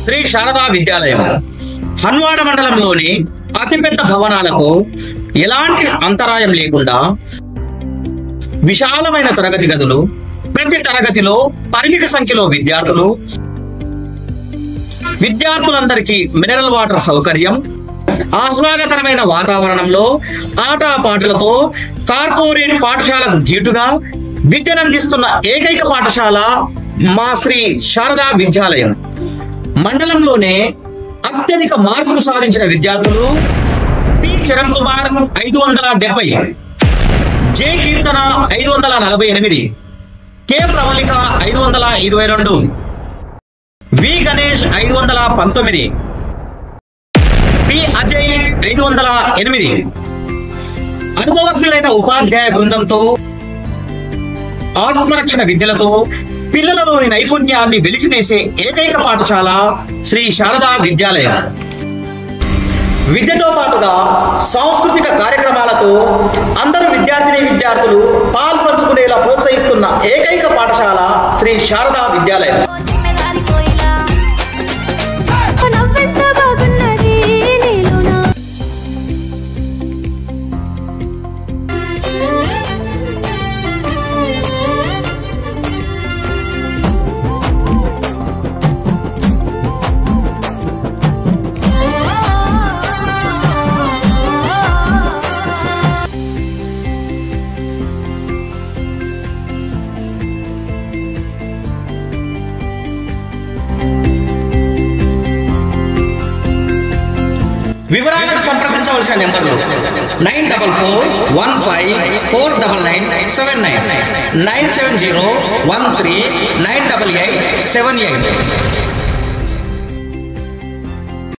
శ్రీ శారదా విద్యాలయం హన్వాడ మండలంలోని అతిపెద్ద భవనాలకు ఎలాంటి అంతరాయం లేకుండా విశాలమైన తరగతి గదులు, ప్రతి తరగతిలో పరిమిత సంఖ్యలో విద్యార్థులందరికీ మినరల్ వాటర్ సౌకర్యం, ఆహ్లాదకరమైన వాతావరణంలో ఆటపాటలతో కార్పొరేట్ పాఠశాలకు ధీటుగా విద్యనందిస్తున్న ఏకైక పాఠశాల మా శ్రీ శారదా విద్యాలయం. మండలంలోనే అత్యధిక మార్కులు సాధించిన విద్యార్థులు పి చరణ్ కుమార్ 570, జె కీర్తన 548, కె ప్రవళిక 522, వి గణేష్ 519, పి అజయ్ 508. అనుభవజ్ఞులైన ఉపాధ్యాయ బృందంతో ఆత్మరక్షణ విద్యలతో పిల్లలలోని నైపుణ్యాన్ని వెలికితీసే ఏకైక పాఠశాల శ్రీ శారదా విద్యాలయం. విద్యతో పాటుగా సాంస్కృతిక కార్యక్రమాలతో అందరూ విద్యార్థులు పాల్పంచుకునేలా ప్రోత్సహిస్తున్న ఏకైక పాఠశాల శ్రీ శారదా విద్యాలయం. వివరాలకు సంప్రదించవలసిన నెంబర్లు 9441549979, 97013988878.